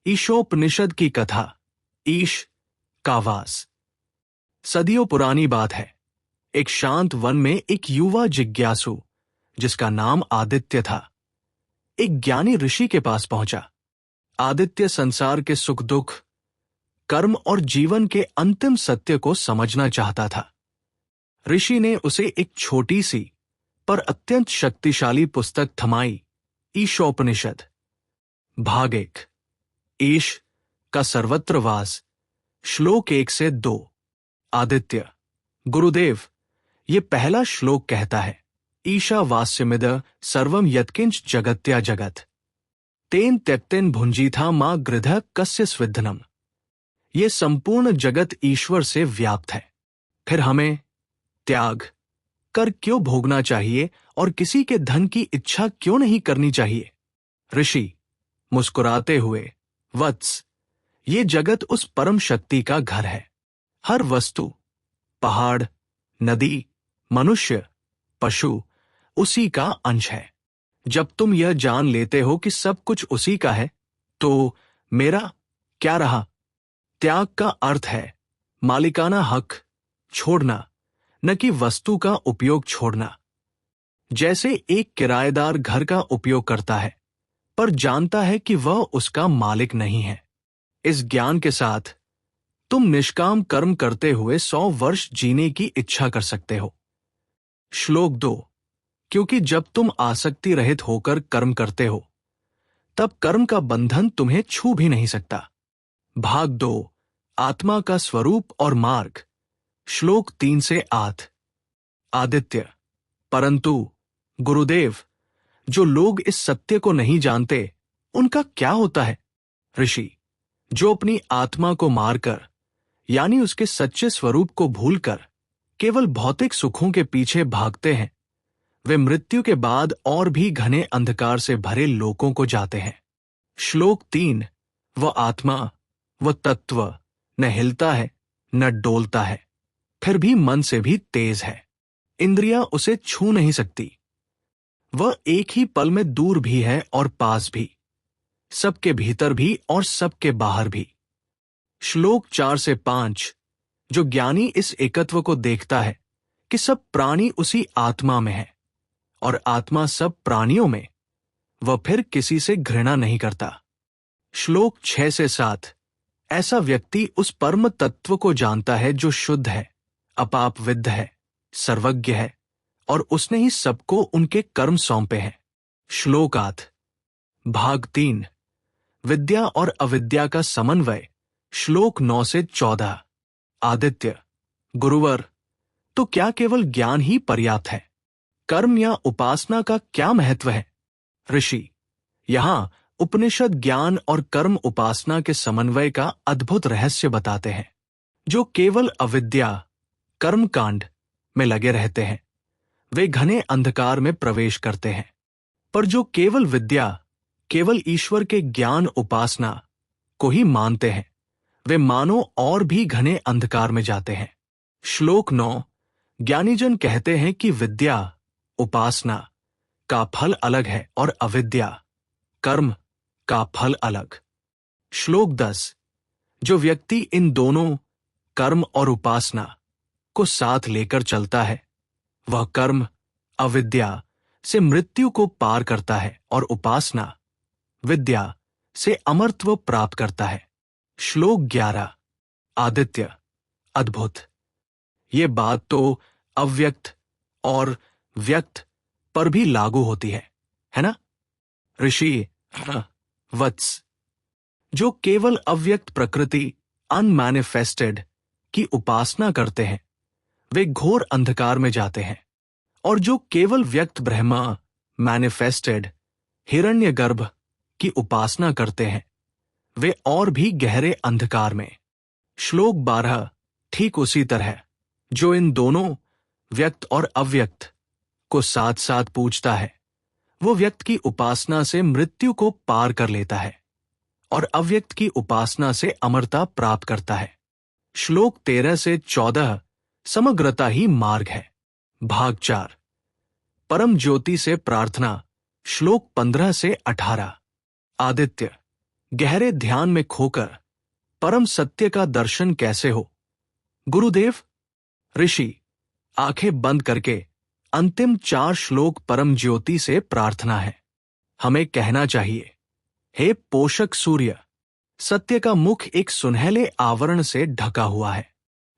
ईशोपनिषद की कथा। ईश का वास। सदियों पुरानी बात है। एक शांत वन में एक युवा जिज्ञासु, जिसका नाम आदित्य था, एक ज्ञानी ऋषि के पास पहुंचा। आदित्य संसार के सुख दुख, कर्म और जीवन के अंतिम सत्य को समझना चाहता था। ऋषि ने उसे एक छोटी सी पर अत्यंत शक्तिशाली पुस्तक थमाई, ईशोपनिषद। भाग 1, ईश का सर्वत्र वास। श्लोक 1 से 2। आदित्य: गुरुदेव, ये पहला श्लोक कहता है, ईशावास्यमिद सर्वम यत्किंच जगत्या जगत तेन त्यक्तेन भुंजीथा मां गृधः कस्य स्विद्धनम। ये संपूर्ण जगत ईश्वर से व्याप्त है, फिर हमें त्याग कर क्यों भोगना चाहिए और किसी के धन की इच्छा क्यों नहीं करनी चाहिए। ऋषि मुस्कुराते हुए: वत्स, ये जगत उस परम शक्ति का घर है। हर वस्तु, पहाड़, नदी, मनुष्य, पशु उसी का अंश है। जब तुम यह जान लेते हो कि सब कुछ उसी का है, तो मेरा क्या रहा। त्याग का अर्थ है मालिकाना हक छोड़ना, न कि वस्तु का उपयोग छोड़ना। जैसे एक किराएदार घर का उपयोग करता है, पर जानता है कि वह उसका मालिक नहीं है। इस ज्ञान के साथ तुम निष्काम कर्म करते हुए 100 वर्ष जीने की इच्छा कर सकते हो। श्लोक 2, क्योंकि जब तुम आसक्ति रहित होकर कर्म करते हो, तब कर्म का बंधन तुम्हें छू भी नहीं सकता। भाग 2, आत्मा का स्वरूप और मार्ग। श्लोक 3 से 8। आदित्य: परंतु गुरुदेव, जो लोग इस सत्य को नहीं जानते, उनका क्या होता है। ऋषि: जो अपनी आत्मा को मारकर, यानी उसके सच्चे स्वरूप को भूलकर केवल भौतिक सुखों के पीछे भागते हैं, वे मृत्यु के बाद और भी घने अंधकार से भरे लोकों को जाते हैं। श्लोक 3, वह आत्मा, वह तत्व न हिलता है न डोलता है, फिर भी मन से भी तेज है। इंद्रियां उसे छू नहीं सकती। वह एक ही पल में दूर भी है और पास भी, सबके भीतर भी और सबके बाहर भी। श्लोक 4 से 5, जो ज्ञानी इस एकत्व को देखता है कि सब प्राणी उसी आत्मा में है और आत्मा सब प्राणियों में, वह फिर किसी से घृणा नहीं करता। श्लोक 6 से 7, ऐसा व्यक्ति उस परम तत्व को जानता है जो शुद्ध है, अपाप विद्ध है, सर्वज्ञ है, और उसने ही सबको उनके कर्म सौंपे हैं। श्लोक 8, भाग 3, विद्या और अविद्या का समन्वय। श्लोक 9 से 14। आदित्य: गुरुवर, तो क्या केवल ज्ञान ही पर्याप्त है? कर्म या उपासना का क्या महत्व है। ऋषि: यहां उपनिषद ज्ञान और कर्म उपासना के समन्वय का अद्भुत रहस्य बताते हैं। जो केवल अविद्या, कर्मकांड में लगे रहते हैं, वे घने अंधकार में प्रवेश करते हैं, पर जो केवल विद्या, केवल ईश्वर के ज्ञान उपासना को ही मानते हैं, वे मानो और भी घने अंधकार में जाते हैं। श्लोक 9, ज्ञानीजन कहते हैं कि विद्या, उपासना का फल अलग है और अविद्या, कर्म का फल अलग। श्लोक 10, जो व्यक्ति इन दोनों, कर्म और उपासना, को साथ लेकर चलता है, वह कर्म, अविद्या से मृत्यु को पार करता है और उपासना, विद्या से अमरत्व प्राप्त करता है। श्लोक 11, आदित्य: अद्भुत, ये बात तो अव्यक्त और व्यक्त पर भी लागू होती है ना। ऋषि: वत्स, जो केवल अव्यक्त प्रकृति, अनमैनिफेस्टेड की उपासना करते हैं, वे घोर अंधकार में जाते हैं, और जो केवल व्यक्त ब्रह्मा, मैनिफेस्टेड हिरण्यगर्भ की उपासना करते हैं, वे और भी गहरे अंधकार में। श्लोक 12, ठीक उसी तरह जो इन दोनों, व्यक्त और अव्यक्त, को साथ साथ पूजता है, वो व्यक्त की उपासना से मृत्यु को पार कर लेता है और अव्यक्त की उपासना से अमरता प्राप्त करता है। श्लोक 13 से 14 समग्रता ही मार्ग है। भाग 4, परम ज्योति से प्रार्थना। श्लोक 15 से 18। आदित्य: गहरे ध्यान में खोकर परम सत्य का दर्शन कैसे हो? गुरुदेव, ऋषि आंखें बंद करके अंतिम 4 श्लोक परम ज्योति से प्रार्थना है। हमें कहना चाहिए, हे पोषक सूर्य, सत्य का मुख एक सुनहले आवरण से ढका हुआ है।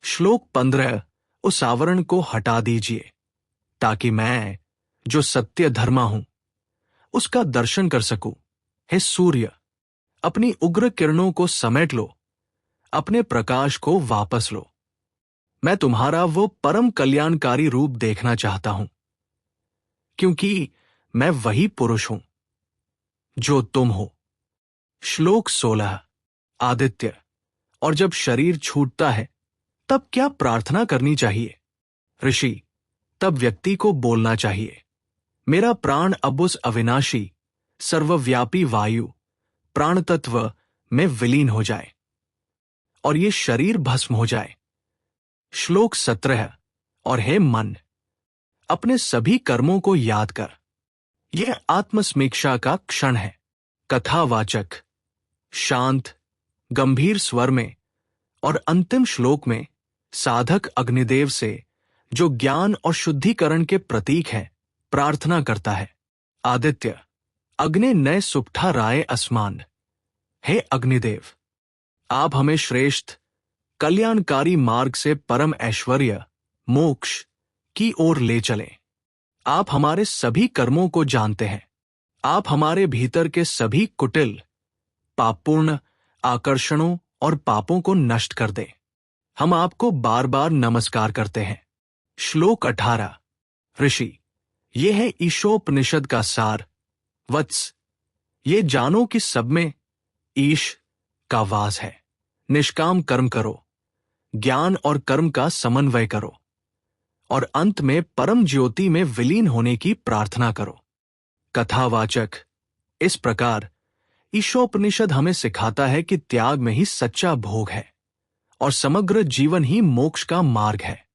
श्लोक 15, उस आवरण को हटा दीजिए ताकि मैं, जो सत्य धर्मा हूं, उसका दर्शन कर सकूं। हे सूर्य, अपनी उग्र किरणों को समेट लो, अपने प्रकाश को वापस लो। मैं तुम्हारा वो परम कल्याणकारी रूप देखना चाहता हूं, क्योंकि मैं वही पुरुष हूं जो तुम हो। श्लोक 16, आदित्य, और जब शरीर छूटता है तब क्या प्रार्थना करनी चाहिए? ऋषि, तब व्यक्ति को बोलना चाहिए, मेरा प्राण अब उस अविनाशी सर्वव्यापी वायु प्राण तत्व में विलीन हो जाए और ये शरीर भस्म हो जाए। श्लोक 17, और हे मन, अपने सभी कर्मों को याद कर। यह आत्मसमीक्षा का क्षण है। कथावाचक शांत गंभीर स्वर में और अंतिम श्लोक में साधक अग्निदेव से, जो ज्ञान और शुद्धिकरण के प्रतीक है, प्रार्थना करता है। आदित्य, अग्नि नए सुपठा राय असमान। हे अग्निदेव, आप हमें श्रेष्ठ कल्याणकारी मार्ग से परम ऐश्वर्य मोक्ष की ओर ले चलें। आप हमारे सभी कर्मों को जानते हैं। आप हमारे भीतर के सभी कुटिल पापपूर्ण आकर्षणों और पापों को नष्ट कर दें। हम आपको बार बार नमस्कार करते हैं। श्लोक 18, ऋषि, ये है ईशोपनिषद का सार। वत्स, ये जानो कि सब में ईश का वास है। निष्काम कर्म करो, ज्ञान और कर्म का समन्वय करो और अंत में परम ज्योति में विलीन होने की प्रार्थना करो। कथावाचक, इस प्रकार ईशोपनिषद हमें सिखाता है कि त्याग में ही सच्चा भोग है और समग्र जीवन ही मोक्ष का मार्ग है।